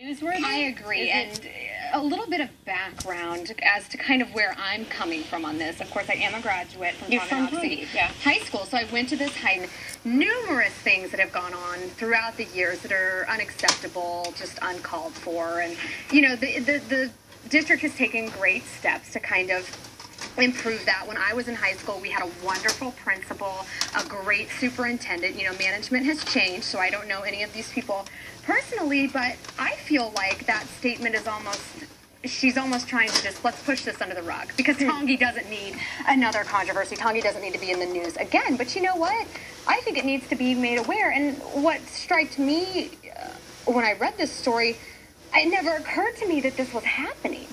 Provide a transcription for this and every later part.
Newsworthy? I agree, and a little bit of background as to kind of where I'm coming from on this. Of course, I am a graduate from You're from Tonganoxie yeah. High School, so I went to this high. Numerous things that have gone on throughout the years that are unacceptable, just uncalled for, and you know the district has taken great steps to kind of improve that. When I was in high school, we had a wonderful principal, a great superintendent. You know, management has changed, so I don't know any of these people personally, but I feel like that statement is she's almost trying to just, let's push this under the rug, because Tongi doesn't need another controversy. Tongi doesn't need to be in the news again. But you know what? I think it needs to be made aware. And what struck me when I read this story, it never occurred to me that this was happening.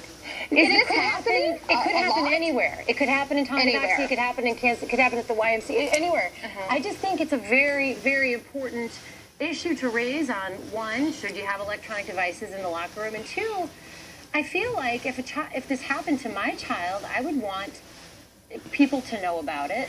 Is this happening? It could happen anywhere. It could happen in Tonganoxie. It could happen in Kansas. It could happen at the YMCA. Anywhere. I just think it's a very, very important issue to raise on. One, should you have electronic devices in the locker room? And two, I feel like if this happened to my child, I would want people to know about it.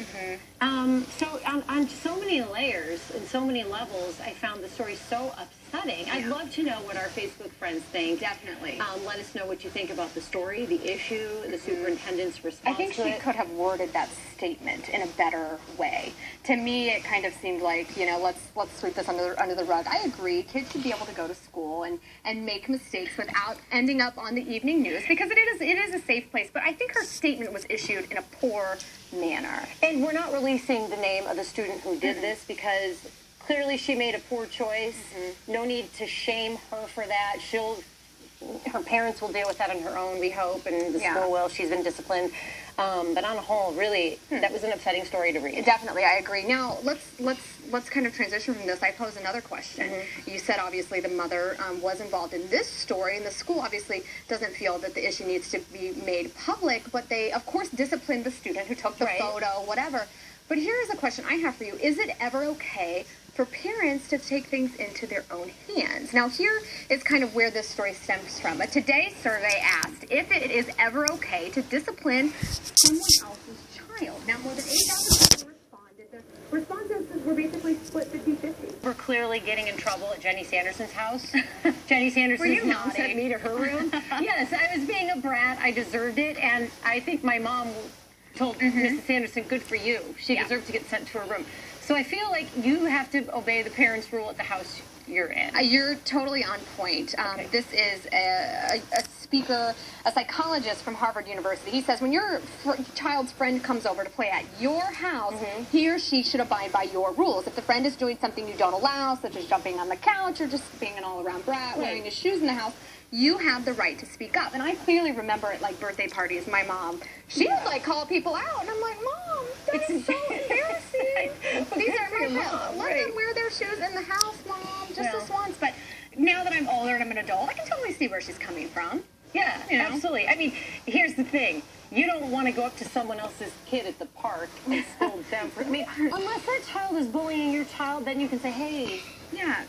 So on so many layers and so many levels, I found the story so upsetting. I'd love to know what our Facebook friends think. Definitely. Let us know what you think about the story, the issue, the superintendent's response. I think she could have worded that statement in a better way. To me, it kind of seemed like, you know, let's sweep this under the rug. I agree. Kids should be able to go to school and make mistakes without ending up on the evening news, because it is a safe place. But I think her statement was issued in a poor manner. And we're not releasing the name of the student who did this, because clearly she made a poor choice. No need to shame her for that. Her parents will deal with that on her own, we hope, and the school will. She's been disciplined. But on a whole, really, that was an upsetting story to read. Definitely, I agree. Now, let's kind of transition from this. I pose another question. You said, obviously, the mother was involved in this story, and the school obviously doesn't feel that the issue needs to be made public, but they, of course, disciplined the student who took the photo, whatever. But here's a question I have for you. Is it ever okay for parents to take things into their own hands? Now, here is kind of where this story stems from. A Today survey asked if it is ever okay to discipline someone else's child. Now, more than 8,000 people responded. The responses were basically split 50-50. We're clearly getting in trouble at Jenny Sanderson's house. Jenny Sanderson's mom sent me to her room. Yes, I was being a brat. I deserved it, and I think my mom told Mrs. Sanderson, good for you. She deserved to get sent to her room. So I feel like you have to obey the parents' rule at the house you're in. You're totally on point. This is a speaker, a psychologist from Harvard University. He says when your child's friend comes over to play at your house, he or she should abide by your rules. If the friend is doing something you don't allow, such as jumping on the couch or just being an all-around brat, wearing his shoes in the house, you have the right to speak up. And I clearly remember at like birthday parties, my mom, she would like call people out, and I'm like, Mom, that is so embarrassing. These are my mom. Let them wear their shoes in the house, Mom, just this once. But now that I'm older and I'm an adult, I can totally see where she's coming from. Yeah, you know? Absolutely. I mean, here's the thing. You don't want to go up to someone else's kid at the park and scold them for, I mean, unless that child is bullying your child, then you can say, hey,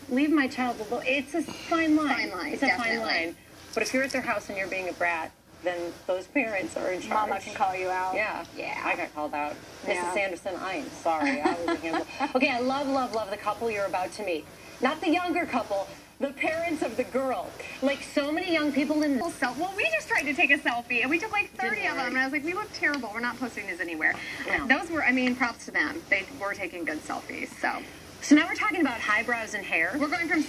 leave my child alone. It's a fine line. It's a fine line. But if you're at their house and you're being a brat, then those parents are in charge. Mama can call you out. Yeah. I got called out. Mrs. Sanderson, I am sorry. I was a handful. Okay, I love the couple you're about to meet. Not the younger couple, the parents of the girl. Like so many young people in this. Well, we just tried to take a selfie, and we took like 30 of them, and I was like, we look terrible. We're not posting these anywhere. No. Those were, I mean, props to them. They were taking good selfies, So now we're talking about highbrows and hair. We're going from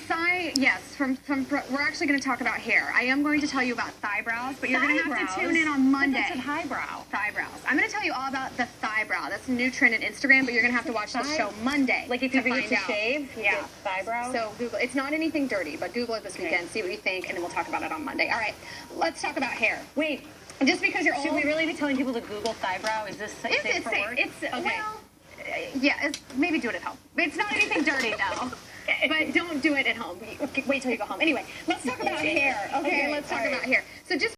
we're actually going to talk about hair. I am going to tell you about thigh brows, but you're going to have to tune in on Monday. That's a highbrow. Thigh brows. I'm going to tell you all about the thigh brow. That's a new trend on Instagram, but you're going to have to watch the show Monday. Like if you're going to shave, thigh brow? So Google. It's not anything dirty, but Google it this weekend, see what you think, and then we'll talk about it on Monday. All right, let's talk about hair. Wait. Just because you're old. Should we really be telling people to Google thigh brow? Is this safe for work? It's well, maybe do it at home. It's not anything dirty, though. But don't do it at home. Wait till you go home. Anyway, let's talk about hair. Okay, let's talk about hair. So just